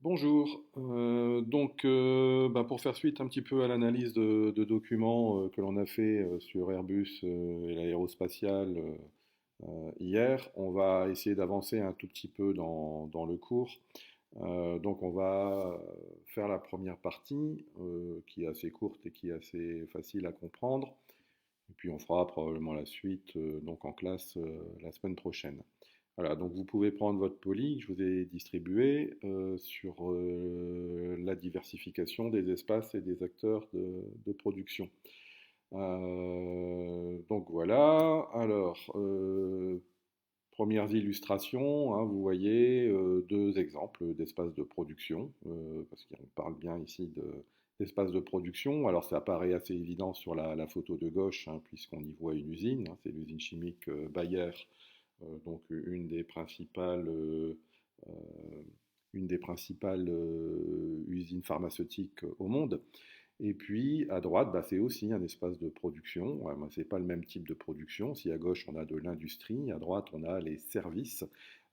Bonjour. Pour faire suite un petit peu à l'analyse de documents que l'on a fait sur Airbus et l'aérospatiale hier, on va essayer d'avancer un tout petit peu dans le cours. On va faire la première partie qui est assez courte et qui est assez facile à comprendre. Et puis on fera probablement la suite donc en classe la semaine prochaine. Voilà, donc vous pouvez prendre votre poly que je vous ai distribué sur la diversification des espaces et des acteurs de production. Donc voilà, alors, premières illustrations, hein, vous voyez deux exemples d'espaces de production, parce qu'on parle bien ici d'espace de production. Alors ça apparaît assez évident sur la photo de gauche, hein, puisqu'on y voit une usine, hein, c'est l'usine chimique Bayer, donc euh, une des principales usines pharmaceutiques au monde. Et puis à droite, bah, c'est aussi un espace de production. Ouais, ce n'est pas le même type de production. Si à gauche on a de l'industrie, à droite on a les services.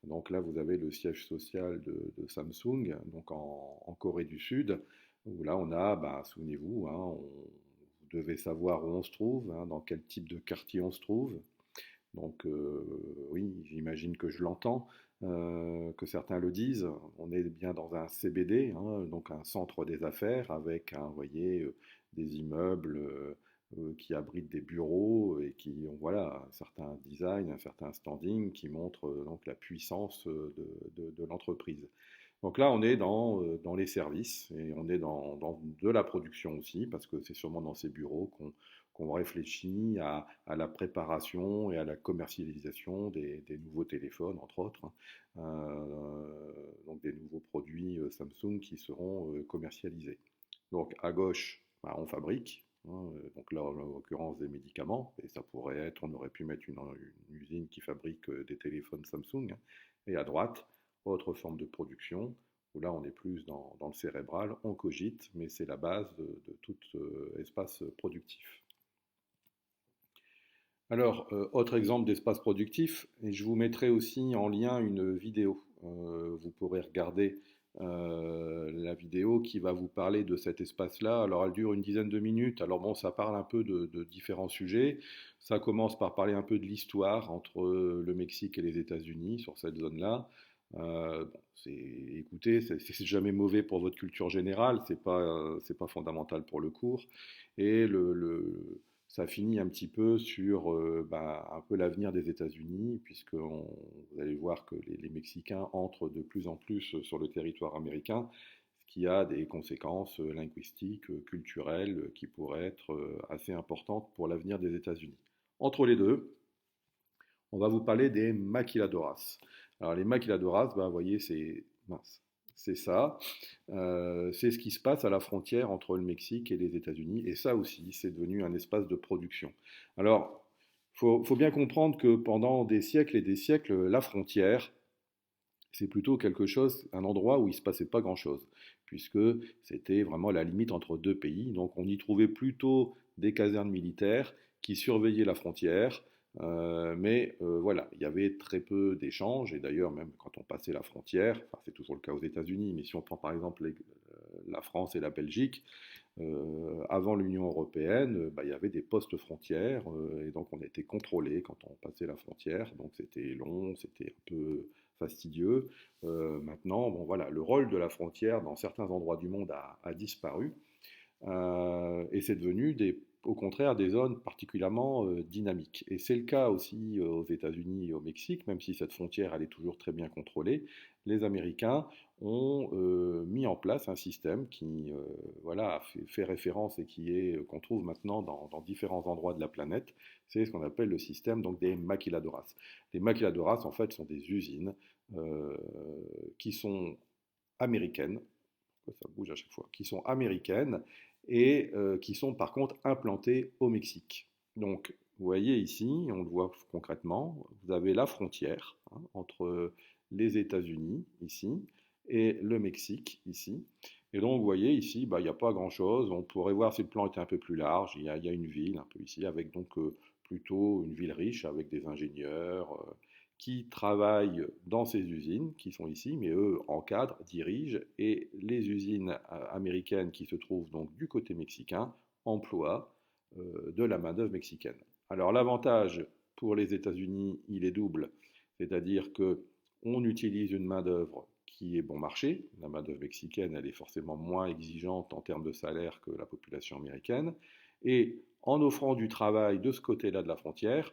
Donc là vous avez le siège social de Samsung, donc en Corée du Sud, où là on a, bah, souvenez-vous, hein, vous devez savoir où on se trouve, hein, dans quel type de quartier on se trouve. Donc oui, j'imagine que je l'entends, que certains le disent. On est bien dans un CBD, hein, donc un centre des affaires, avec, vous voyez, des immeubles qui abritent des bureaux et qui ont voilà, un certain design, un certain standing qui montre donc la puissance de l'entreprise. Donc là, on est dans les services et on est dans de la production aussi, parce que c'est sûrement dans ces bureaux qu'on réfléchit à la préparation et à la commercialisation des nouveaux téléphones, entre autres, hein. Donc des nouveaux produits Samsung qui seront commercialisés. Donc à gauche, bah, on fabrique, hein, donc là en l'occurrence des médicaments, et ça pourrait être, on aurait pu mettre une usine qui fabrique des téléphones Samsung, hein. Et à droite, autre forme de production, où là on est plus dans le cérébral, on cogite, mais c'est la base de tout espace productif. Alors, autre exemple d'espace productif, et je vous mettrai aussi en lien une vidéo. Vous pourrez regarder la vidéo qui va vous parler de cet espace-là. Alors, elle dure une dizaine de minutes. Alors, bon, ça parle un peu de différents sujets. Ça commence par parler un peu de l'histoire entre le Mexique et les États-Unis sur cette zone-là. Bon, écoutez, c'est jamais mauvais pour votre culture générale, c'est pas fondamental pour le cours. Et ça finit un petit peu sur bah, un peu l'avenir des États-Unis, puisque vous allez voir que les Mexicains entrent de plus en plus sur le territoire américain, ce qui a des conséquences linguistiques, culturelles, qui pourraient être assez importantes pour l'avenir des États-Unis. Entre les deux, on va vous parler des maquiladoras. Alors les maquiladoras, bah, vous voyez, c'est ça. C'est ce qui se passe à la frontière entre le Mexique et les États-Unis. Et ça aussi, c'est devenu un espace de production. Alors, faut bien comprendre que pendant des siècles et des siècles, la frontière, c'est plutôt quelque chose, un endroit où il ne se passait pas grand-chose, puisque c'était vraiment la limite entre deux pays. Donc on y trouvait plutôt des casernes militaires qui surveillaient la frontière, voilà, il y avait très peu d'échanges, et d'ailleurs même quand on passait la frontière, enfin, c'est toujours le cas aux États-Unis, mais si on prend par exemple la France et la Belgique, avant l'Union européenne, bah, il y avait des postes frontières, et donc on était contrôlé quand on passait la frontière, donc c'était long, c'était un peu fastidieux. Maintenant, bon voilà, le rôle de la frontière dans certains endroits du monde a disparu, et c'est devenu au contraire des zones particulièrement dynamiques. Et c'est le cas aussi aux États-Unis et au Mexique, même si cette frontière elle est toujours très bien contrôlée. Les Américains ont mis en place un système qui voilà, fait référence et qu'on trouve maintenant dans différents endroits de la planète. C'est ce qu'on appelle le système donc, des maquiladoras. Les maquiladoras, en fait, sont des usines euh, qui sont américaines, ça bouge à chaque fois, qui sont américaines et qui sont par contre implantées au Mexique. Donc, vous voyez ici, on le voit concrètement, vous avez la frontière, hein, entre les États-Unis ici et le Mexique ici. Et donc, vous voyez ici, bah, il n'y a pas grand-chose. On pourrait voir si le plan était un peu plus large. Il y a une ville un peu ici, avec donc plutôt une ville riche, avec des ingénieurs qui travaillent dans ces usines, qui sont ici, mais eux encadrent, dirigent, et les usines américaines qui se trouvent donc du côté mexicain emploient de la main-d'œuvre mexicaine. Alors l'avantage pour les États-Unis, il est double, c'est-à-dire que on utilise une main-d'œuvre qui est bon marché. La main-d'œuvre mexicaine, elle est forcément moins exigeante en termes de salaire que la population américaine. Et en offrant du travail de ce côté-là de la frontière,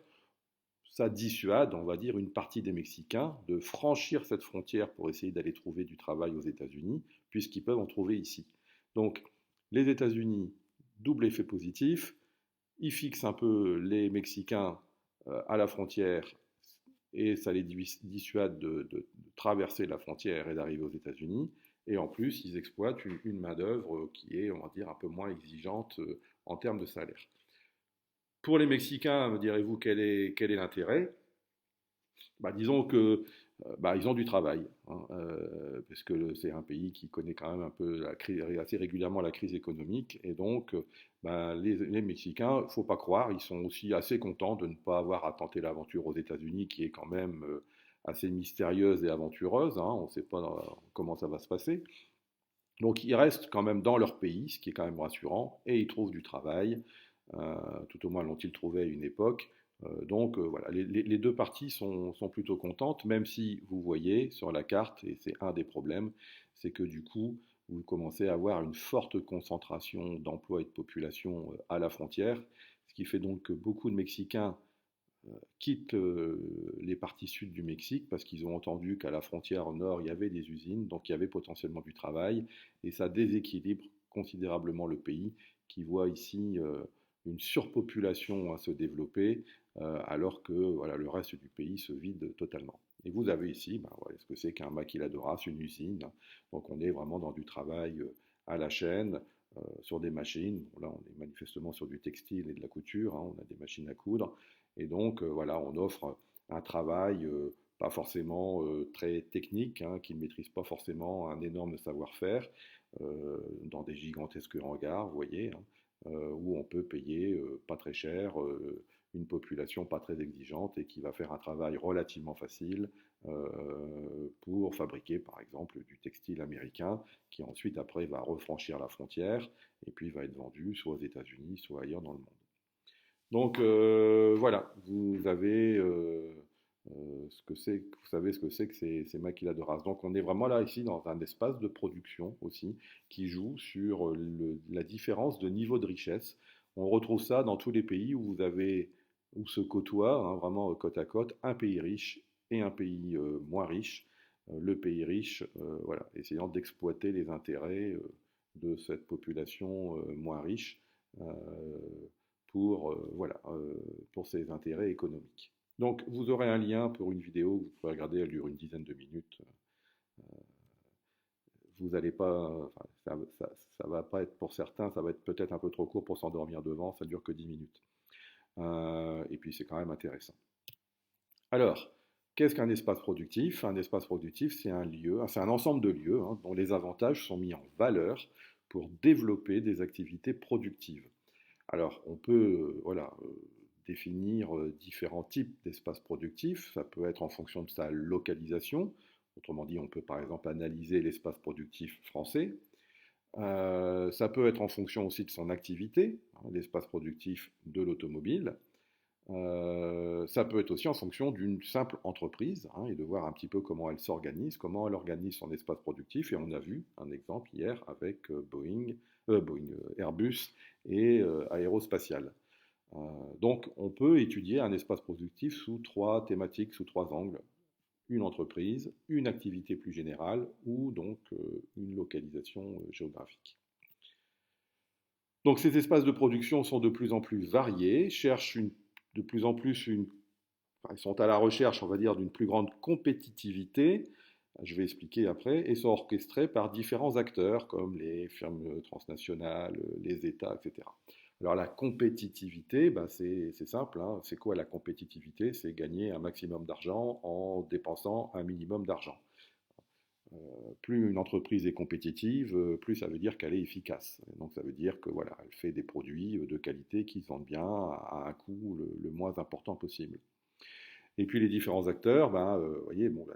ça dissuade, on va dire, une partie des Mexicains de franchir cette frontière pour essayer d'aller trouver du travail aux États-Unis, puisqu'ils peuvent en trouver ici. Donc, les États-Unis, double effet positif, ils fixent un peu les Mexicains à la frontière et ça les dissuade de traverser la frontière et d'arriver aux États-Unis. Et en plus, ils exploitent une main-d'œuvre qui est, on va dire, un peu moins exigeante en termes de salaire. Pour les Mexicains, me direz-vous, quel est l'intérêt? Bah, disons que bah, ils ont du travail, hein, parce que c'est un pays qui connaît quand même un peu assez régulièrement la crise économique, et donc bah, les Mexicains, il ne faut pas croire, ils sont aussi assez contents de ne pas avoir à tenter l'aventure aux États-Unis, qui est quand même assez mystérieuse et aventureuse, hein, on ne sait pas comment ça va se passer. Donc ils restent quand même dans leur pays, ce qui est quand même rassurant, et ils trouvent du travail, tout au moins l'ont-ils trouvé à une époque. Donc voilà, les deux parties sont plutôt contentes, même si vous voyez sur la carte, et c'est un des problèmes, c'est que du coup, vous commencez à avoir une forte concentration d'emplois et de population à la frontière, ce qui fait donc que beaucoup de Mexicains quittent les parties sud du Mexique parce qu'ils ont entendu qu'à la frontière nord, il y avait des usines, donc il y avait potentiellement du travail, et ça déséquilibre considérablement le pays, qui voit ici une surpopulation à se développer, alors que voilà, le reste du pays se vide totalement. Et vous avez ici, ben, voilà, ce que c'est qu'un maquiladoras, une usine. Donc on est vraiment dans du travail à la chaîne, sur des machines. Bon, là, on est manifestement sur du textile et de la couture, hein, on a des machines à coudre. Et donc, voilà, on offre un travail pas forcément très technique, hein, qui ne maîtrise pas forcément un énorme savoir-faire, dans des gigantesques hangars, vous voyez, hein, où on peut payer pas très cher, une population pas très exigeante et qui va faire un travail relativement facile pour fabriquer par exemple du textile américain qui ensuite après va refranchir la frontière et puis va être vendu soit aux États-Unis, soit ailleurs dans le monde. Donc voilà, vous avez ce que c'est, vous savez ce que c'est que ces maquiladoras. Donc on est vraiment là ici dans un espace de production aussi qui joue sur la différence de niveau de richesse. On retrouve ça dans tous les pays où vous avez où se côtoient hein, vraiment côte à côte un pays riche et un pays moins riche. Le pays riche, voilà, essayant d'exploiter les intérêts de cette population moins riche. Euh, voilà, pour ses intérêts économiques. Donc vous aurez un lien pour une vidéo que vous pouvez regarder, elle dure une dizaine de minutes. Vous n'allez pas, enfin, ça va pas être pour certains, ça va être peut-être un peu trop court pour s'endormir devant, ça dure que 10 minutes. Et puis c'est quand même intéressant. Alors, qu'est-ce qu'un espace productif? Un espace productif, c'est un lieu, c'est un ensemble de lieux hein, dont les avantages sont mis en valeur pour développer des activités productives. Alors, on peut voilà, définir différents types d'espaces productifs. Ça peut être en fonction de sa localisation. Autrement dit, on peut par exemple analyser l'espace productif français. Ça peut être en fonction aussi de son activité, hein, l'espace productif de l'automobile. Ça peut être aussi en fonction d'une simple entreprise hein, et de voir un petit peu comment elle s'organise, comment elle organise son espace productif. Et on a vu un exemple hier avec Airbus et Aérospatiale. Donc on peut étudier un espace productif sous trois thématiques, sous trois angles. Une entreprise, une activité plus générale ou donc une localisation géographique. Donc ces espaces de production sont de plus en plus variés, cherchent de plus en plus ils sont à la recherche, on va dire, d'une plus grande compétitivité, je vais expliquer après, et sont orchestrés par différents acteurs comme les firmes transnationales, les États, etc. Alors la compétitivité, ben c'est simple, hein. C'est quoi la compétitivité? C'est gagner un maximum d'argent en dépensant un minimum d'argent. Plus une entreprise est compétitive, plus ça veut dire qu'elle est efficace. Donc ça veut dire que voilà, elle fait des produits de qualité qui se vendent bien à un coût le moins important possible. Et puis les différents acteurs, ben, vous voyez, bon, là,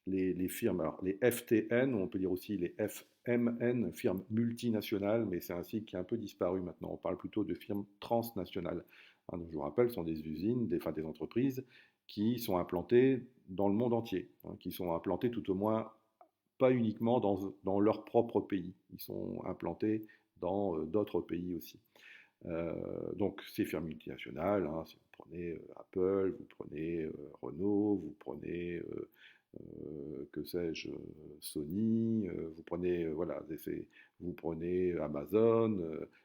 les firmes, alors les FTN, on peut dire aussi les FMN, firmes multinationales, mais c'est un cycle qui a un peu disparu maintenant. On parle plutôt de firmes transnationales. Hein, donc je vous rappelle, ce sont des usines, enfin, des entreprises qui sont implantées dans le monde entier, hein, qui sont implantées tout au moins pas uniquement dans leur propre pays. Ils sont implantés dans d'autres pays aussi. Donc ces firmes multinationales, hein, si vous prenez Apple, vous prenez Renault, vous prenez que sais-je, Sony, vous prenez voilà, vous prenez Amazon,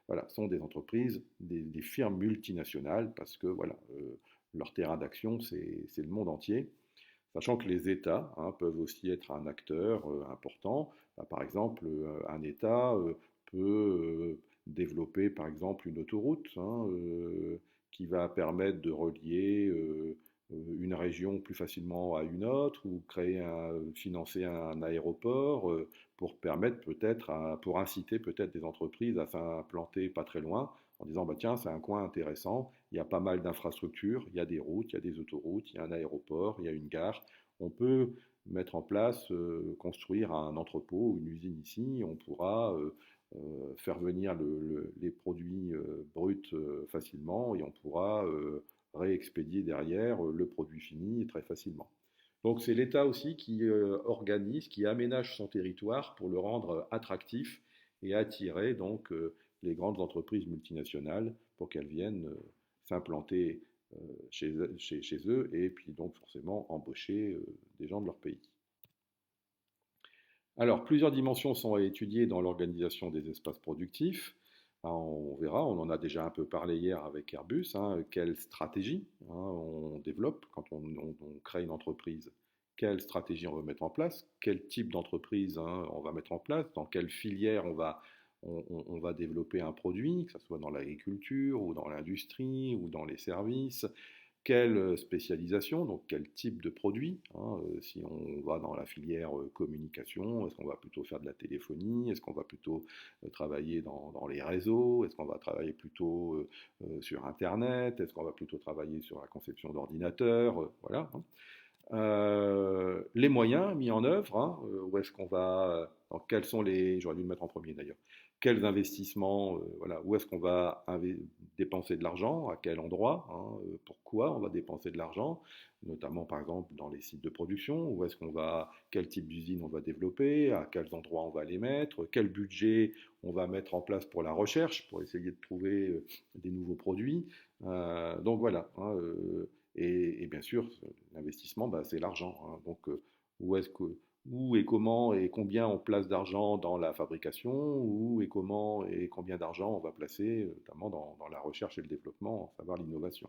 voilà, sont des entreprises, des firmes multinationales parce que voilà, leur terrain d'action c'est le monde entier. Sachant que les États, hein, peuvent aussi être un acteur important. Bah, par exemple, un État peut développer par exemple une autoroute, hein, qui va permettre de relier une région plus facilement à une autre, ou financer un aéroport pour permettre pour inciter peut-être des entreprises à s'implanter pas très loin, en disant bah tiens, c'est un coin intéressant, il y a pas mal d'infrastructures, il y a des routes, il y a des autoroutes, il y a un aéroport, il y a une gare. On peut mettre en place, construire un entrepôt ou une usine ici, on pourra faire venir les produits bruts facilement, et on pourra réexpédier derrière le produit fini très facilement. Donc c'est l'État aussi qui organise, qui aménage son territoire pour le rendre attractif et attirer donc les grandes entreprises multinationales pour qu'elles viennent s'implanter chez eux, et puis donc forcément embaucher des gens de leur pays. Alors, plusieurs dimensions sont à étudier dans l'organisation des espaces productifs. Hein, on verra, on en a déjà un peu parlé hier avec Airbus, hein, quelle stratégie, hein, on développe quand on crée une entreprise, quelle stratégie on veut mettre en place, quel type d'entreprise, hein, on va mettre en place, dans quelle filière on va développer un produit, que ce soit dans l'agriculture ou dans l'industrie ou dans les services, quelle spécialisation, donc quel type de produit, hein, si on va dans la filière communication, est-ce qu'on va plutôt faire de la téléphonie, est-ce qu'on va plutôt travailler dans les réseaux, est-ce qu'on va travailler plutôt sur Internet, est-ce qu'on va plutôt travailler sur la conception d'ordinateurs, voilà. Hein. Les moyens mis en œuvre, hein, où est-ce qu'on va, donc quels sont j'aurais dû le mettre en premier d'ailleurs, quels investissements, voilà, où est-ce qu'on va dépenser de l'argent, à quel endroit, hein, pourquoi on va dépenser de l'argent, notamment par exemple dans les sites de production, où est-ce qu'on va, quel type d'usine on va développer, à quels endroits on va les mettre, quel budget on va mettre en place pour la recherche, pour essayer de trouver des nouveaux produits. Donc voilà. Hein, et bien sûr, l'investissement, bah, c'est l'argent. Hein. Donc, où est-ce que, où et comment et combien on place d'argent dans la fabrication, où et comment et combien d'argent on va placer, notamment dans la recherche et le développement, à savoir l'innovation.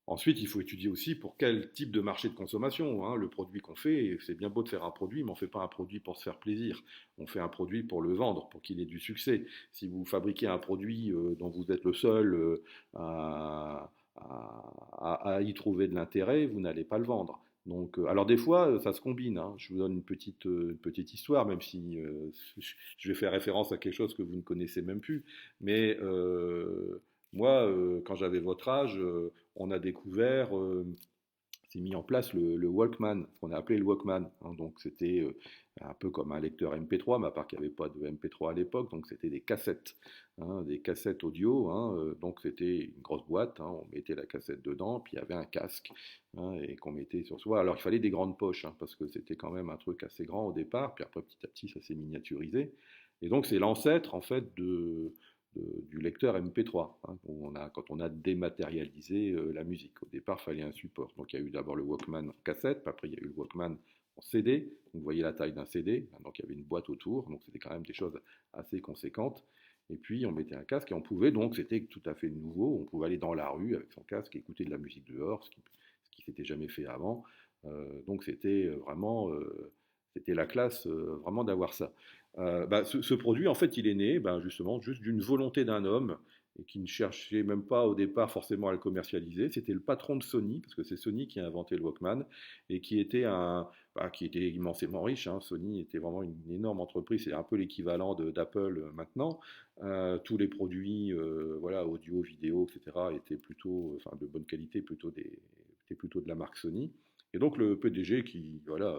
Ensuite, il faut étudier aussi pour quel type de marché de consommation, hein, le produit qu'on fait. C'est bien beau de faire un produit, mais on ne fait pas un produit pour se faire plaisir. On fait un produit pour le vendre, pour qu'il ait du succès. Si vous fabriquez un produit dont vous êtes le seul à y trouver de l'intérêt, vous n'allez pas le vendre. Donc, alors des fois, ça se combine. Hein. Je vous donne une petite histoire, même si je vais faire référence à quelque chose que vous ne connaissez même plus. Mais moi, quand j'avais votre âge, on a découvert, s'est mis en place le Walkman, ce qu'on a appelé le Walkman. Hein. Donc c'était un peu comme un lecteur MP3, mais à part qu'il n'y avait pas de MP3 à l'époque, donc c'était des cassettes audio. Hein. Donc c'était une grosse boîte, hein, on mettait la cassette dedans, puis il y avait un casque, hein, et qu'on mettait sur soi. Alors il fallait des grandes poches, hein, parce que c'était quand même un truc assez grand au départ, puis après petit à petit ça s'est miniaturisé. Et donc c'est l'ancêtre en fait du lecteur MP3, hein, quand on a dématérialisé la musique. Au départ, il fallait un support. Donc il y a eu d'abord le Walkman en cassette, puis après il y a eu le Walkman en CD. Donc, vous voyez la taille d'un CD, donc il y avait une boîte autour, donc c'était quand même des choses assez conséquentes. Et puis on mettait un casque et on pouvait, donc c'était tout à fait nouveau, on pouvait aller dans la rue avec son casque et écouter de la musique dehors, ce qui s'était jamais fait avant. Donc c'était vraiment c'était la classe vraiment d'avoir ça. Bah, ce produit, en fait, il est né justement juste d'une volonté d'un homme, et qui ne cherchait même pas au départ forcément à le commercialiser. C'était le patron de Sony, parce que c'est Sony qui a inventé le Walkman, et qui était immensément riche. Hein. Sony était vraiment une énorme entreprise, c'est un peu l'équivalent d'Apple maintenant. Tous les produits voilà, audio, vidéo, etc., étaient plutôt, enfin, de bonne qualité, plutôt était plutôt de la marque Sony. Et donc le PDG qui, voilà,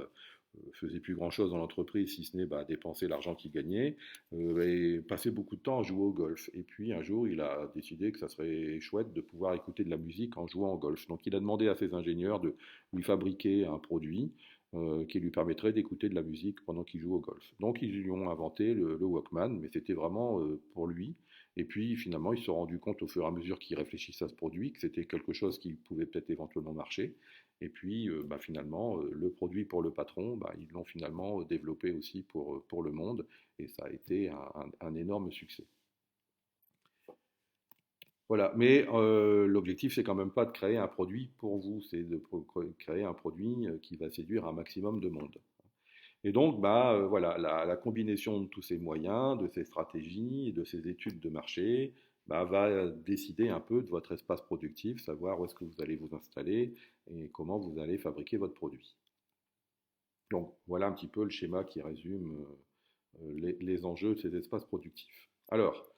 faisait plus grand-chose dans l'entreprise, si ce n'est bah, dépenser l'argent qu'il gagnait, et passait beaucoup de temps à jouer au golf. Et puis un jour, il a décidé que ça serait chouette de pouvoir écouter de la musique en jouant au golf. Donc il a demandé à ses ingénieurs de lui fabriquer un produit qui lui permettrait d'écouter de la musique pendant qu'il joue au golf. Donc ils lui ont inventé le Walkman, mais c'était vraiment pour lui. Et puis finalement, ils se sont rendus compte au fur et à mesure qu'ils réfléchissaient à ce produit que c'était quelque chose qui pouvait peut-être éventuellement marcher. Et puis bah, finalement, le produit pour le patron, bah, ils l'ont finalement développé aussi pour le monde. Et ça a été un énorme succès. Voilà, mais l'objectif, c'est quand même pas de créer un produit pour vous, c'est de créer un produit qui va séduire un maximum de monde. Et donc, bah, voilà, la combinaison de tous ces moyens, de ces stratégies, de ces études de marché, bah, va décider un peu de votre espace productif, savoir où est-ce que vous allez vous installer et comment vous allez fabriquer votre produit. Donc, voilà un petit peu le schéma qui résume les enjeux de ces espaces productifs. Alors,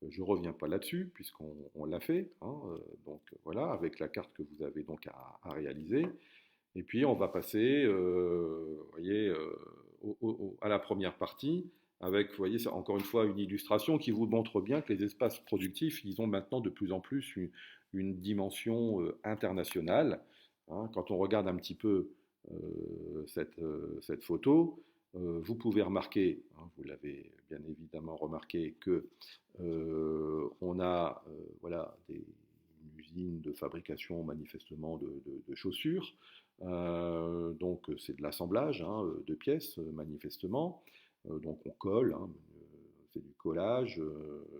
je ne reviens pas là-dessus, puisqu'on l'a fait, hein, donc voilà, avec la carte que vous avez donc à réaliser. Et puis on va passer, vous voyez, à la première partie, avec, vous voyez, encore une fois une illustration qui vous montre bien que les espaces productifs, ils ont maintenant de plus en plus une dimension internationale. Hein. Quand on regarde un petit peu cette photo, vous pouvez remarquer, hein, vous l'avez bien évidemment remarqué, que on a voilà, une usine de fabrication manifestement de chaussures. Donc c'est de l'assemblage hein, de pièces manifestement. Donc on colle, hein, c'est du collage.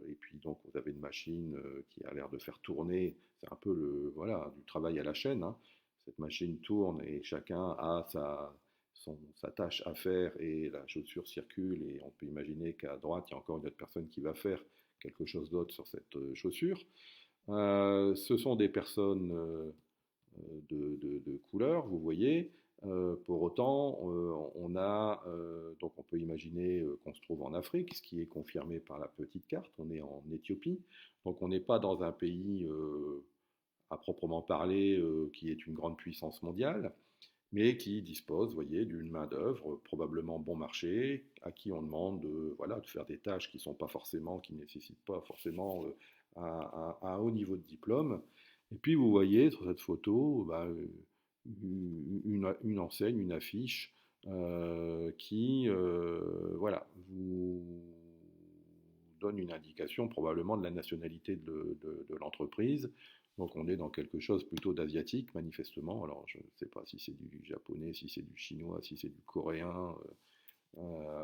Et puis donc vous avez une machine qui a l'air de faire tourner. C'est un peu voilà, du travail à la chaîne. Hein. Cette machine tourne et chacun a sa tâche à faire et la chaussure circule et on peut imaginer qu'à droite, il y a encore une autre personne qui va faire quelque chose d'autre sur cette chaussure. Ce sont des personnes de couleur, vous voyez. Pour autant, donc on peut imaginer qu'on se trouve en Afrique, ce qui est confirmé par la petite carte. On est en Éthiopie, donc on n'est pas dans un pays à proprement parler qui est une grande puissance mondiale, mais qui dispose, vous voyez, d'une main-d'œuvre probablement bon marché, à qui on demande voilà, de faire des tâches qui ne nécessitent pas forcément un haut niveau de diplôme. Et puis vous voyez sur cette photo bah, une enseigne, une affiche qui voilà, vous donne une indication probablement de la nationalité de l'entreprise. Donc on est dans quelque chose plutôt d'asiatique, manifestement. Alors je ne sais pas si c'est du japonais, si c'est du chinois, si c'est du coréen.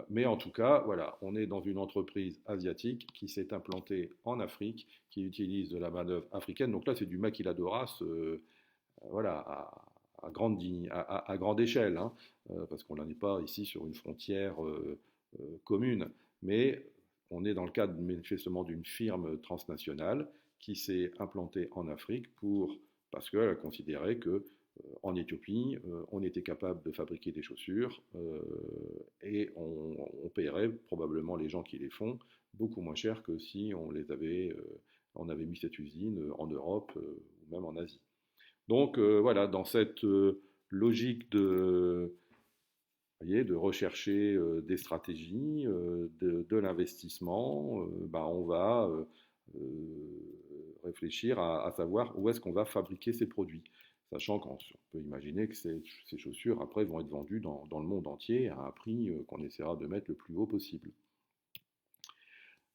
Mais en tout cas, voilà, on est dans une entreprise asiatique qui s'est implantée en Afrique, qui utilise de la main-d'œuvre africaine. Donc là, c'est du maquiladoras voilà, grande échelle, hein, parce qu'on n'en est pas ici sur une frontière commune. Mais on est dans le cadre manifestement d'une firme transnationale qui s'est implantée en Afrique parce qu'elle a considéré que en Éthiopie, on était capable de fabriquer des chaussures et on paierait probablement les gens qui les font beaucoup moins cher que si on avait mis cette usine en Europe ou même en Asie. Donc voilà, dans cette logique de rechercher des stratégies, de l'investissement, ben, on va réfléchir à savoir où est-ce qu'on va fabriquer ces produits. Sachant qu'on peut imaginer que ces chaussures, après, vont être vendues dans le monde entier à un prix qu'on essaiera de mettre le plus haut possible.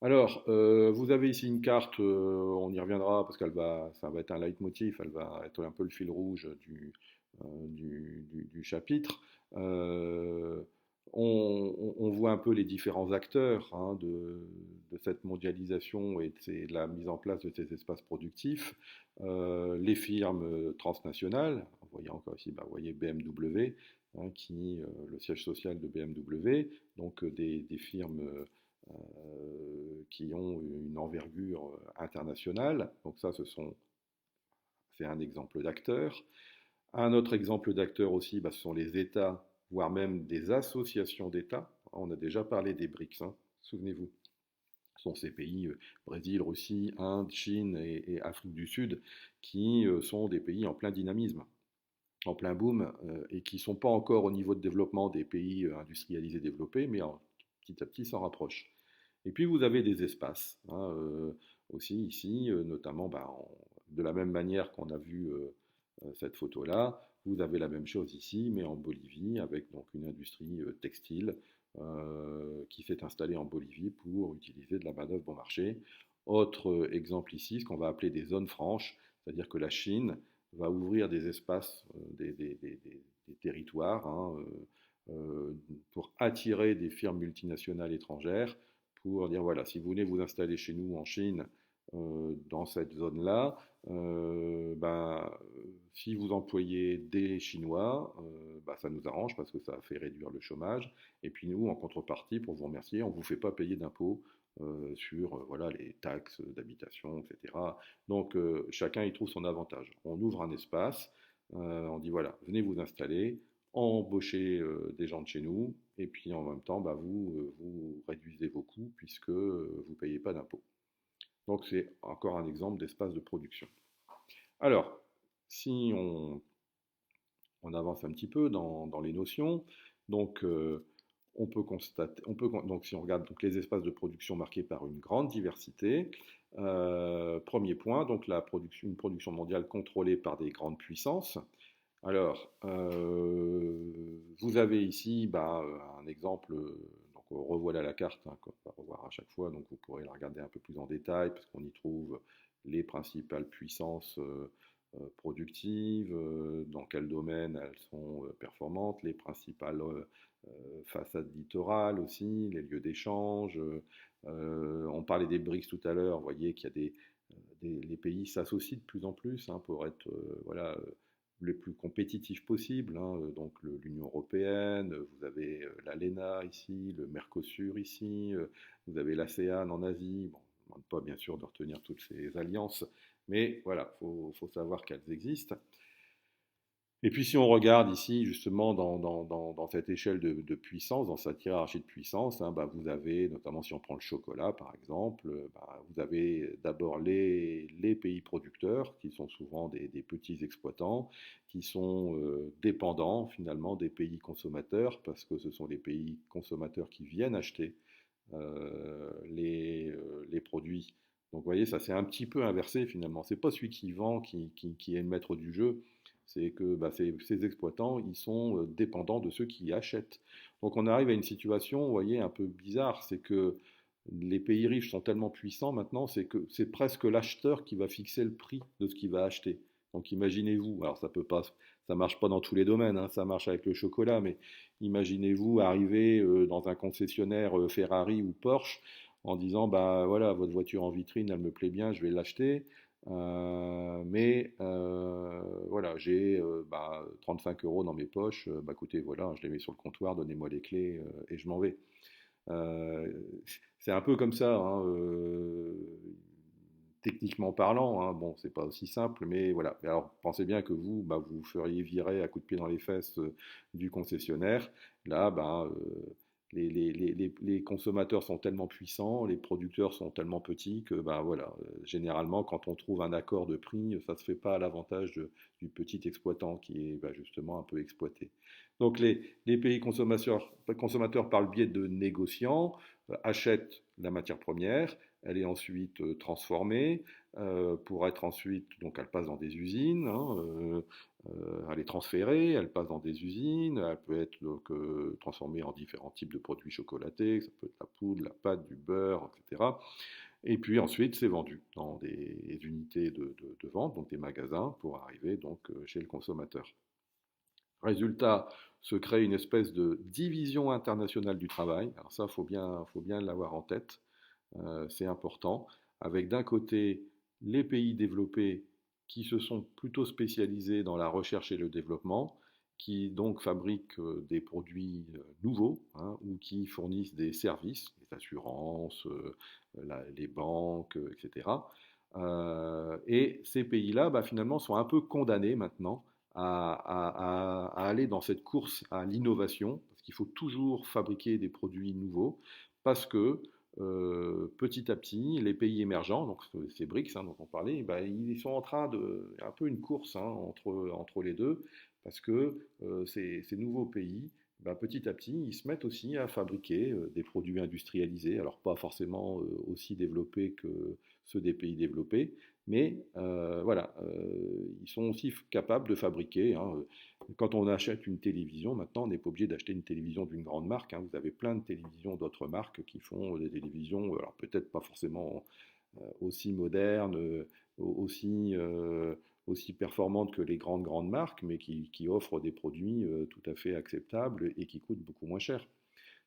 Alors, vous avez ici une carte, on y reviendra parce ça va être un leitmotiv, elle va être un peu le fil rouge du chapitre. Euh, on voit un peu les différents acteurs hein, de cette mondialisation et de la mise en place de ces espaces productifs. Les firmes transnationales, vous voyez encore ici, bah, vous voyez BMW, hein, le siège social de BMW, donc des firmes qui ont une envergure internationale. Donc ça, c'est un exemple d'acteur. Un autre exemple d'acteur aussi, bah, ce sont les États, voire même des associations d'États. On a déjà parlé des BRICS, hein, souvenez-vous. Ce sont ces pays, Brésil, Russie, Inde, Chine et Afrique du Sud, qui sont des pays en plein dynamisme. en plein boom et qui ne sont pas encore au niveau de développement des pays industrialisés développés, mais petit à petit s'en rapprochent. Et puis vous avez des espaces aussi ici, notamment de la même manière qu'on a vu cette photo-là, vous avez la même chose ici, mais en Bolivie, avec donc une industrie textile qui s'est installée en Bolivie pour utiliser de la main-d'œuvre bon marché. Autre exemple ici, ce qu'on va appeler des zones franches, c'est-à-dire que la Chine va ouvrir des espaces, des territoires pour attirer des firmes multinationales étrangères, pour dire voilà, si vous venez vous installer chez nous en Chine, dans cette zone-là, ben, si vous employez des Chinois, ben, ça nous arrange parce que ça fait réduire le chômage. Et puis nous, en contrepartie, pour vous remercier, on ne vous fait pas payer d'impôts sur voilà, les taxes d'habitation, etc. Donc chacun y trouve son avantage. On ouvre un espace, on dit voilà, venez vous installer, embaucher des gens de chez nous, et puis en même temps, bah, vous réduisez vos coûts puisque vous ne payez pas d'impôts. Donc c'est encore un exemple d'espace de production. Alors, si on avance un petit peu dans les notions, donc on peut constater, donc si on regarde donc les espaces de production marqués par une grande diversité, premier point, donc une production mondiale contrôlée par des grandes puissances. Alors, vous avez ici un exemple, donc revoilà la carte, hein, qu'on va revoir à chaque fois, donc vous pourrez la regarder un peu plus en détail, parce qu'on y trouve les principales puissances productives, dans quel domaine elles sont performantes, les principales façades littorales aussi, les lieux d'échange. On parlait des BRICS tout à l'heure, vous voyez qu'il y a les pays s'associent de plus en plus pour être voilà, les plus compétitifs possibles. Donc l'Union européenne, vous avez l'ALENA ici, le Mercosur ici, vous avez l'ASEAN en Asie. Bon, on ne demande pas bien sûr de retenir toutes ces alliances, mais voilà, faut savoir qu'elles existent. Et puis si on regarde ici justement dans cette échelle de puissance, dans cette hiérarchie de puissance, vous avez, notamment si on prend le chocolat par exemple, vous avez d'abord les pays producteurs, qui sont souvent des petits exploitants, qui sont dépendants finalement des pays consommateurs, parce que ce sont les pays consommateurs qui viennent acheter les produits. Donc vous voyez, ça c'est un petit peu inversé finalement. C'est pas celui qui vend qui est le maître du jeu, c'est que ces exploitants, ils sont dépendants de ceux qui achètent. Donc on arrive à une situation, vous voyez, un peu bizarre, c'est que les pays riches sont tellement puissants maintenant, c'est que c'est presque l'acheteur qui va fixer le prix de ce qu'il va acheter. Donc imaginez-vous, alors ça marche pas dans tous les domaines, ça marche avec le chocolat, mais imaginez-vous arriver dans un concessionnaire Ferrari ou Porsche en disant bah voilà, votre voiture en vitrine, elle me plaît bien, je vais l'acheter. Mais voilà, j'ai 35 euros dans mes poches. Écoutez, voilà, je les mets sur le comptoir, donnez-moi les clés et je m'en vais. Euh, c'est un peu comme ça, techniquement parlant. Bon, c'est pas aussi simple, mais voilà. Alors, pensez bien que vous, vous feriez virer à coups de pied dans les fesses du concessionnaire. Là, les consommateurs sont tellement puissants, les producteurs sont tellement petits que voilà, généralement quand on trouve un accord de prix, ça ne se fait pas à l'avantage du petit exploitant qui est justement un peu exploité. Donc les pays consommateurs, par le biais de négociants, achètent la matière première, elle est ensuite transformée pour être ensuite, donc elle passe dans des usines, elle est transférée, elle passe dans des usines, elle peut être donc, transformée en différents types de produits chocolatés, ça peut être la poudre, la pâte, du beurre, etc. Et puis ensuite, c'est vendu dans des unités de vente, donc des magasins, pour arriver donc chez le consommateur. Résultat, se crée une espèce de division internationale du travail. Alors ça, faut bien l'avoir en tête, c'est important. Avec d'un côté les pays développés qui se sont plutôt spécialisés dans la recherche et le développement, qui donc fabriquent des produits nouveaux ou qui fournissent des services, les assurances, les banques, etc. Et ces pays-là, finalement, sont un peu condamnés maintenant à aller dans cette course à l'innovation, parce qu'il faut toujours fabriquer des produits nouveaux, parce que petit à petit, les pays émergents, donc ces BRICS dont on parlait, ils sont en train de, un peu une course entre les deux, parce que ces nouveaux pays, ben, petit à petit, ils se mettent aussi à fabriquer des produits industrialisés, alors pas forcément aussi développés que ceux des pays développés, mais voilà, ils sont aussi capables de fabriquer, hein. Quand on achète une télévision, maintenant, on n'est pas obligé d'acheter une télévision d'une grande marque, hein. Vous avez plein de télévisions d'autres marques qui font des télévisions, alors peut-être pas forcément aussi modernes, aussi, aussi performantes que les grandes marques, mais qui offrent des produits tout à fait acceptables et qui coûtent beaucoup moins cher.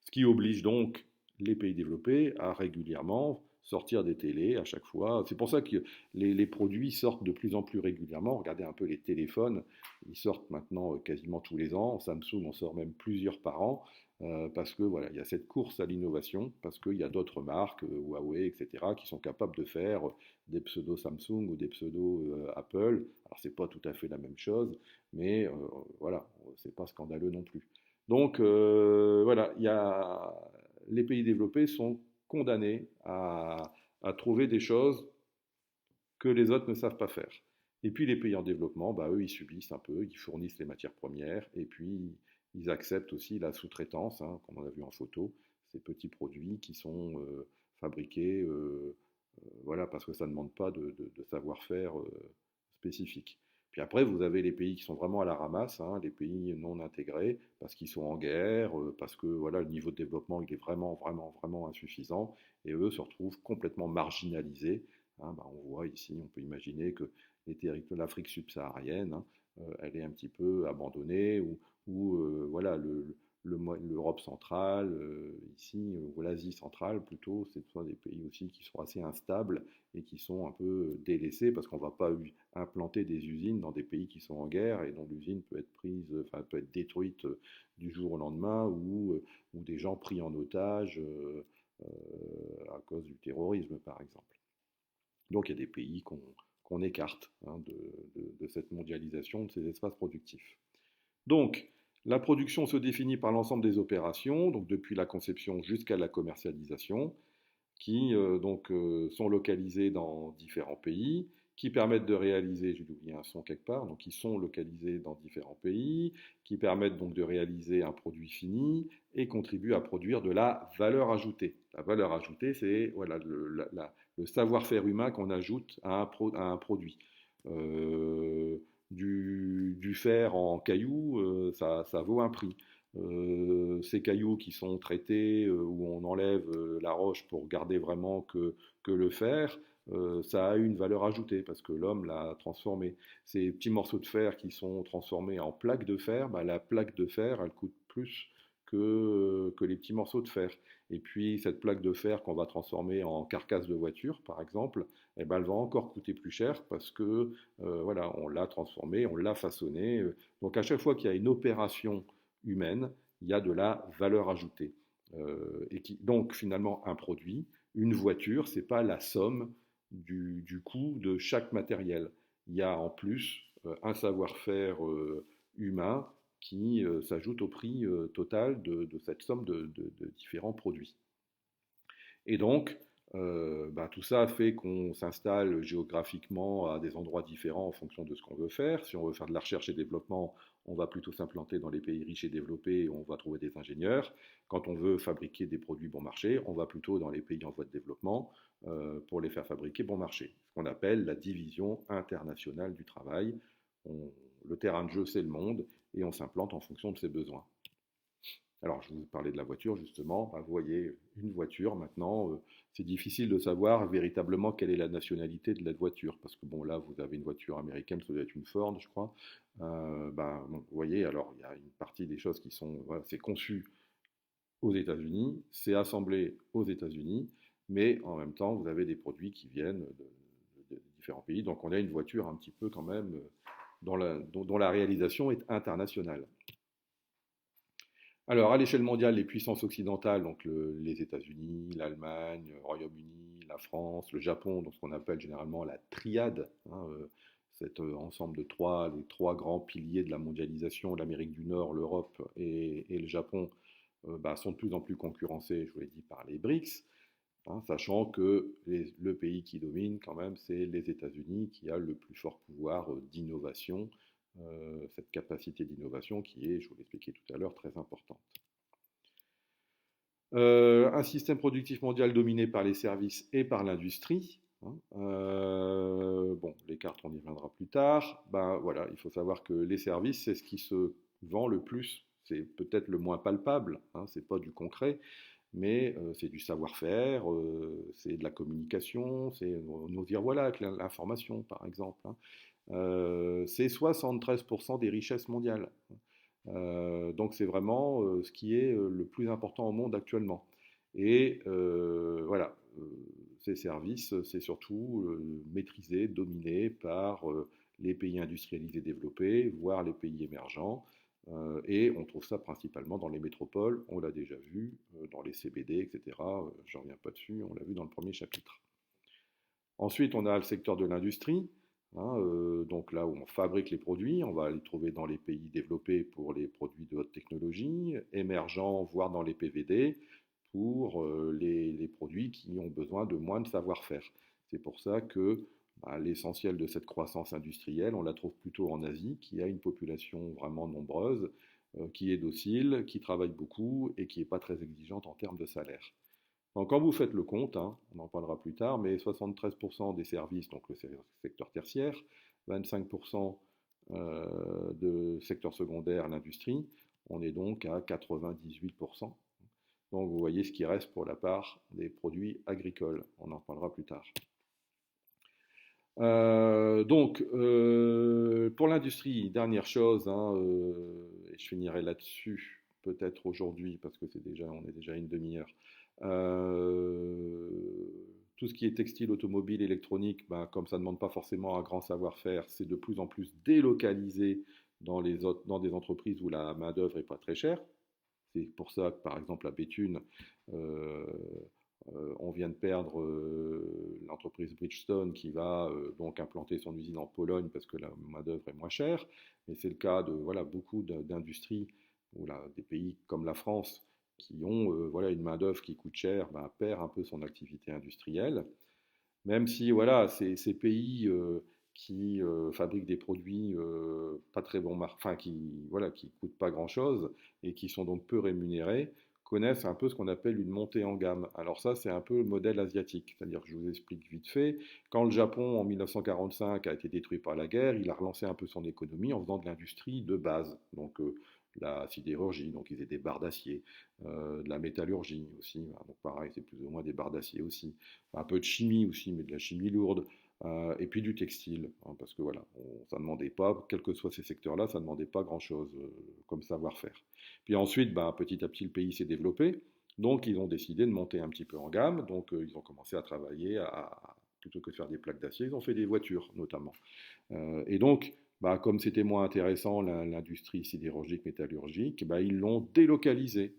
Ce qui oblige donc les pays développés à régulièrement sortir des télés à chaque fois. C'est pour ça que les produits sortent de plus en plus régulièrement. Regardez un peu les téléphones, ils sortent maintenant quasiment tous les ans. Samsung en sort même plusieurs par an. Parce que voilà, il y a cette course à l'innovation, parce qu'il y a d'autres marques, Huawei, etc., qui sont capables de faire des pseudo Samsung ou des pseudo Apple. Alors c'est pas tout à fait la même chose, mais voilà, c'est pas scandaleux non plus. Donc voilà, les pays développés sont condamnés à trouver des choses que les autres ne savent pas faire. Et puis les pays en développement, bah, eux, ils subissent un peu, ils fournissent les matières premières, et puis ils acceptent aussi la sous-traitance, hein, comme on a vu en photo, ces petits produits qui sont fabriqués, voilà, parce que ça ne demande pas de savoir-faire spécifique. Puis après, vous avez les pays qui sont vraiment à la ramasse, hein, les pays non intégrés, parce qu'ils sont en guerre, parce que voilà, le niveau de développement il est vraiment insuffisant, et eux se retrouvent complètement marginalisés. Hein. Bah, on voit ici, on peut imaginer que l'Afrique subsaharienne, hein, elle est un petit peu abandonnée, ou voilà, l'Europe centrale, ici, ou l'Asie centrale plutôt, c'est soit des pays aussi qui sont assez instables et qui sont un peu délaissés parce qu'on ne va pas implanter des usines dans des pays qui sont en guerre et dont l'usine peut être prise, enfin peut être détruite du jour au lendemain, ou des gens pris en otage à cause du terrorisme par exemple. Donc il y a des pays qu'on écarte, hein, de cette mondialisation, de ces espaces productifs. Donc, la production se définit par l'ensemble des opérations, donc depuis la conception jusqu'à la commercialisation, qui sont localisées dans différents pays, qui permettent de réaliser, j'ai oublié un son quelque part, donc qui sont localisés dans différents pays, qui permettent donc de réaliser un produit fini et contribuent à produire de la valeur ajoutée. La valeur ajoutée, c'est voilà, le savoir-faire humain qu'on ajoute à un produit. Du fer en cailloux, ça vaut un prix. Ces cailloux qui sont traités, où on enlève la roche pour garder vraiment que le fer, ça a une valeur ajoutée parce que l'homme l'a transformé. Ces petits morceaux de fer qui sont transformés en plaques de fer, bah, la plaque de fer, elle coûte plus que les petits morceaux de fer. Et puis cette plaque de fer qu'on va transformer en carcasse de voiture, par exemple, eh ben, elle va encore coûter plus cher parce que voilà, on l'a transformée, on l'a façonnée. Donc à chaque fois qu'il y a une opération humaine, il y a de la valeur ajoutée. Donc finalement un produit, une voiture, c'est pas la somme du coût de chaque matériel. Il y a en plus un savoir-faire humain qui s'ajoute au prix total de cette somme de différents produits. Et donc, bah, tout ça fait qu'on s'installe géographiquement à des endroits différents en fonction de ce qu'on veut faire. Si on veut faire de la recherche et développement, on va plutôt s'implanter dans les pays riches et développés et on va trouver des ingénieurs. Quand on veut fabriquer des produits bon marché, on va plutôt dans les pays en voie de développement pour les faire fabriquer bon marché. Ce qu'on appelle la division internationale du travail. Le terrain de jeu, c'est le monde et on s'implante en fonction de ses besoins. Alors, je vous parlais de la voiture, justement. Bah, vous voyez, une voiture, maintenant, c'est difficile de savoir véritablement quelle est la nationalité de la voiture. Parce que, bon, là, vous avez une voiture américaine, ça doit être une Ford, je crois. Bah, bon, vous voyez, alors, il y a une partie des choses qui sont... Voilà, c'est conçu aux États-Unis, c'est assemblé aux États-Unis, mais en même temps, vous avez des produits qui viennent de différents pays. Donc, on a une voiture un petit peu, quand même, dont la réalisation est internationale. Alors, à l'échelle mondiale, les puissances occidentales, donc les États-Unis, l'Allemagne, le Royaume-Uni, la France, le Japon, donc ce qu'on appelle généralement la triade, hein, cet ensemble de les trois grands piliers de la mondialisation, l'Amérique du Nord, l'Europe et le Japon, bah, sont de plus en plus concurrencés, je vous l'ai dit, par les BRICS, hein, sachant que le pays qui domine quand même, c'est les États-Unis, qui a le plus fort pouvoir d'innovation cette capacité d'innovation qui est, je vous l'expliquais tout à l'heure, très importante. Un système productif mondial dominé par les services et par l'industrie. Hein. Bon, les cartes, on y reviendra plus tard. Ben voilà, il faut savoir que les services, c'est ce qui se vend le plus. C'est peut-être le moins palpable, hein, c'est pas du concret, mais c'est du savoir-faire, c'est de la communication, c'est nous dire voilà avec l'information par exemple. Hein. C'est 73% des richesses mondiales. Donc c'est vraiment ce qui est le plus important au monde actuellement. Et voilà, ces services, c'est surtout maîtrisé, dominé par les pays industrialisés développés, voire les pays émergents. Et on trouve ça principalement dans les métropoles, on l'a déjà vu, dans les CBD, etc. J'en reviens pas dessus, on l'a vu dans le premier chapitre. Ensuite, on a le secteur de l'industrie, hein, donc là où on fabrique les produits, on va les trouver dans les pays développés pour les produits de haute technologie, émergents, voire dans les PVD, pour les produits qui ont besoin de moins de savoir-faire. C'est pour ça que bah, l'essentiel de cette croissance industrielle, on la trouve plutôt en Asie, qui a une population vraiment nombreuse, qui est docile, qui travaille beaucoup et qui n'est pas très exigeante en termes de salaire. Donc, quand vous faites le compte, hein, on en parlera plus tard, mais 73% des services, donc le secteur tertiaire, 25% de secteur secondaire, l'industrie, on est donc à 98%. Donc vous voyez ce qui reste pour la part des produits agricoles. On en parlera plus tard. Pour l'industrie, dernière chose, hein, et je finirai là-dessus, peut-être aujourd'hui, parce que on est déjà à une demi-heure. Euh, tout ce qui est textile, automobile, électronique, ben, comme ça ne demande pas forcément un grand savoir-faire, c'est de plus en plus délocalisé dans des entreprises où la main-d'œuvre n'est pas très chère. C'est pour ça que, par exemple, à Béthune, euh, on vient de perdre l'entreprise Bridgestone qui va donc implanter son usine en Pologne parce que la main-d'œuvre est moins chère. Mais c'est le cas de voilà, beaucoup d'industries ou là, des pays comme la France qui ont voilà, une main-d'œuvre qui coûte cher, ben, perd un peu son activité industrielle. Même si voilà, ces pays qui fabriquent des produits pas très bons, enfin qui voilà, qui coûtent pas grand-chose et qui sont donc peu rémunérés, connaissent un peu ce qu'on appelle une montée en gamme. Alors ça, c'est un peu le modèle asiatique, c'est-à-dire que je vous explique vite fait. Quand le Japon en 1945 a été détruit par la guerre, il a relancé un peu son économie en faisant de l'industrie de base. Donc la sidérurgie, donc ils faisaient des barres d'acier, de la métallurgie aussi, donc pareil, c'est plus ou moins des barres d'acier aussi, un peu de chimie aussi, mais de la chimie lourde, et puis du textile, hein, parce que voilà, ça ne demandait pas, quels que soient ces secteurs-là, ça ne demandait pas grand-chose comme savoir-faire. Puis ensuite, ben, petit à petit, le pays s'est développé, donc ils ont décidé de monter un petit peu en gamme, donc ils ont commencé à travailler, plutôt que de faire des plaques d'acier, ils ont fait des voitures notamment. Et donc, bah, comme c'était moins intéressant l'industrie sidérurgique, métallurgique, bah, ils l'ont délocalisé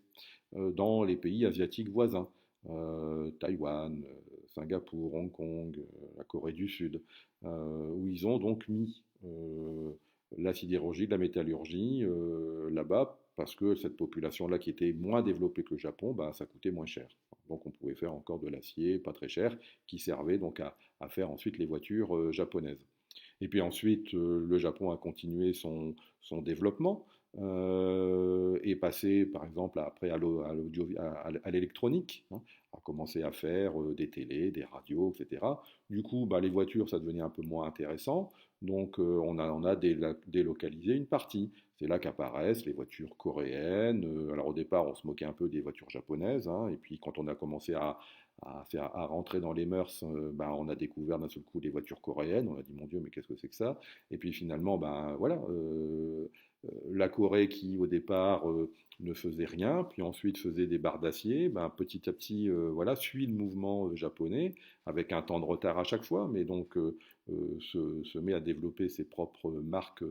dans les pays asiatiques voisins, Taïwan, Singapour, Hong Kong, la Corée du Sud, où ils ont donc mis la sidérurgie, la métallurgie là-bas, parce que cette population-là qui était moins développée que le Japon, bah, ça coûtait moins cher. Donc on pouvait faire encore de l'acier, pas très cher, qui servait donc à faire ensuite les voitures japonaises. Et puis ensuite, le Japon a continué son développement et passé, par exemple, après à l'électronique, hein, a commencé à faire des télés, des radios, etc. Du coup, bah, les voitures, ça devenait un peu moins intéressant, donc on a délocalisé une partie. C'est là qu'apparaissent les voitures coréennes. Alors au départ, on se moquait un peu des voitures japonaises, hein, et puis quand on a commencé à rentrer dans les mœurs, ben, on a découvert d'un seul coup les voitures coréennes. On a dit mon Dieu, mais qu'est-ce que c'est que ça? Et puis finalement, ben voilà, la Corée qui au départ ne faisait rien, puis ensuite faisait des barres d'acier, ben, petit à petit, voilà, suit le mouvement japonais avec un temps de retard à chaque fois, mais donc se met à développer ses propres marques.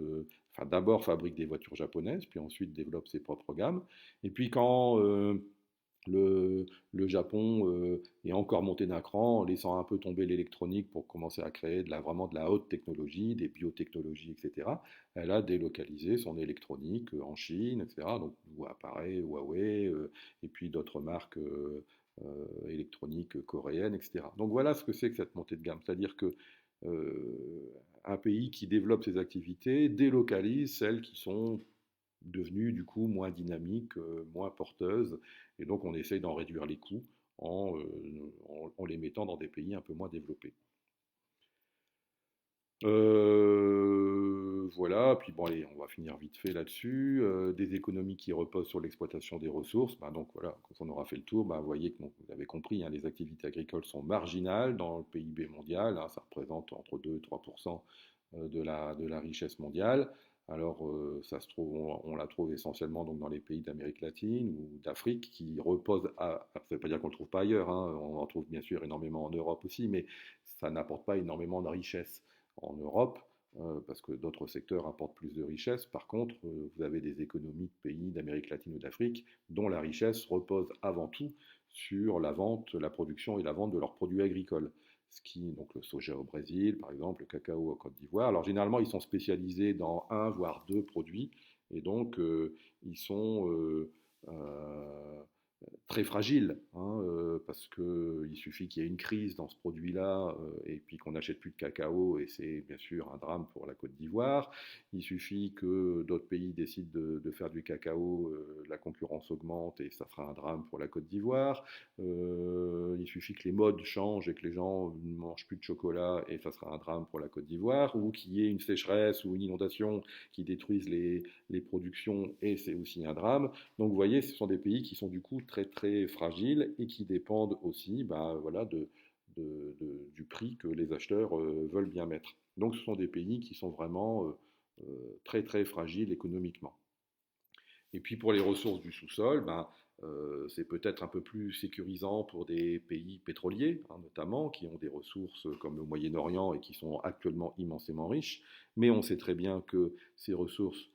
Enfin, d'abord fabrique des voitures japonaises, puis ensuite développe ses propres gammes. Et puis quand le Japon est encore monté d'un cran en laissant un peu tomber l'électronique pour commencer à créer vraiment de la haute technologie, des biotechnologies, etc. Elle a délocalisé son électronique en Chine, etc. Donc où apparaît Huawei et puis d'autres marques électroniques coréennes, etc. Donc voilà ce que c'est que cette montée de gamme. C'est-à-dire que un pays qui développe ses activités délocalise celles qui sont devenues du coup moins dynamiques, moins porteuses, et donc on essaye d'en réduire les coûts en les mettant dans des pays un peu moins développés. Voilà, puis bon, allez, on va finir vite fait là-dessus. Des économies qui reposent sur l'exploitation des ressources. Ben, donc voilà, quand on aura fait le tour, ben, vous voyez que bon, vous avez compris, hein, les activités agricoles sont marginales dans le PIB mondial, hein, ça représente entre 2 et 3% de la richesse mondiale. Alors, ça se trouve, on la trouve essentiellement donc, dans les pays d'Amérique latine ou d'Afrique qui reposent ça ne veut pas dire qu'on ne le trouve pas ailleurs, hein, on en trouve bien sûr énormément en Europe aussi, mais ça n'apporte pas énormément de richesse en Europe, parce que d'autres secteurs apportent plus de richesse. Par contre, vous avez des économies de pays d'Amérique latine ou d'Afrique dont la richesse repose avant tout sur la vente, la production et la vente de leurs produits agricoles. Donc le soja au Brésil, par exemple, le cacao en Côte d'Ivoire. Alors généralement, ils sont spécialisés dans un voire deux produits, et donc ils sont très fragile, hein, parce qu'il suffit qu'il y ait une crise dans ce produit-là, et puis qu'on n'achète plus de cacao, et c'est bien sûr un drame pour la Côte d'Ivoire. Il suffit que d'autres pays décident de faire du cacao, la concurrence augmente, et ça sera un drame pour la Côte d'Ivoire. Il suffit que les modes changent et que les gens ne mangent plus de chocolat, et ça sera un drame pour la Côte d'Ivoire, ou qu'il y ait une sécheresse ou une inondation qui détruisent les productions, et c'est aussi un drame. Donc vous voyez, ce sont des pays qui sont du coup très très fragiles et qui dépendent aussi voilà, du prix que les acheteurs veulent bien mettre. Donc ce sont des pays qui sont vraiment très très fragiles économiquement. Et puis pour les ressources du sous-sol, c'est peut-être un peu plus sécurisant pour des pays pétroliers, hein, notamment, qui ont des ressources comme le Moyen-Orient et qui sont actuellement immensément riches. Mais on sait très bien que ces ressources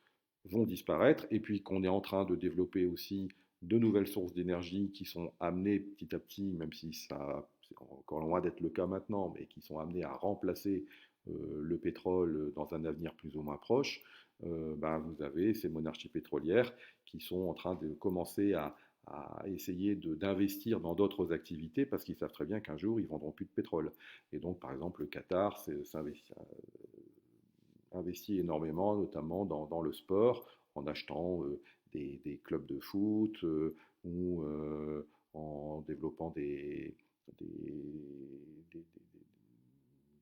vont disparaître et puis qu'on est en train de développer aussi de nouvelles sources d'énergie qui sont amenées petit à petit, même si ça c'est encore loin d'être le cas maintenant, mais qui sont amenées à remplacer le pétrole dans un avenir plus ou moins proche. Vous avez ces monarchies pétrolières qui sont en train de commencer à essayer d'investir dans d'autres activités parce qu'ils savent très bien qu'un jour ils vendront plus de pétrole. Et donc par exemple le Qatar investit énormément, notamment dans le sport, en achetant des clubs de foot ou en développant des, des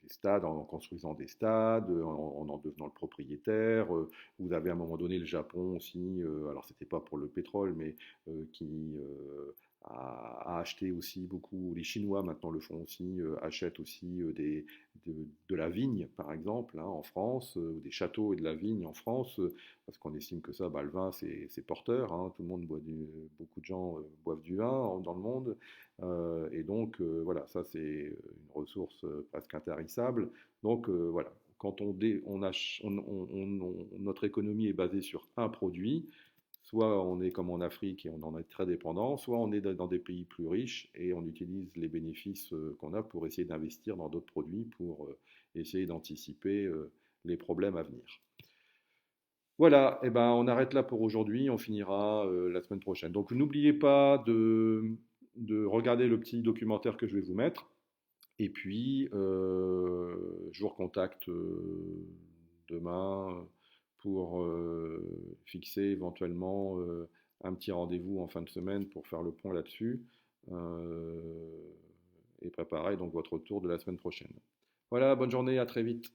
stades, en construisant des stades, en devenant le propriétaire. Vous avez à un moment donné le Japon aussi, alors c'était pas pour le pétrole, mais qui a acheté aussi beaucoup, les Chinois maintenant le font aussi, achètent aussi de la vigne par exemple, hein, en France, des châteaux et de la vigne en France, parce qu'on estime que ça, le vin c'est porteur, hein, tout le monde beaucoup de gens boivent du vin dans le monde, et donc voilà, ça c'est une ressource presque intarissable. Donc voilà, quand notre économie est basée sur un produit, soit on est comme en Afrique et on en est très dépendant, soit on est dans des pays plus riches et on utilise les bénéfices qu'on a pour essayer d'investir dans d'autres produits pour essayer d'anticiper les problèmes à venir. Voilà, et ben on arrête là pour aujourd'hui, on finira la semaine prochaine. Donc n'oubliez pas de regarder le petit documentaire que je vais vous mettre. Et puis, je vous recontacte demain pour fixer éventuellement un petit rendez-vous en fin de semaine pour faire le point là-dessus euh, et préparer donc votre tour de la semaine prochaine. Voilà, bonne journée, à très vite.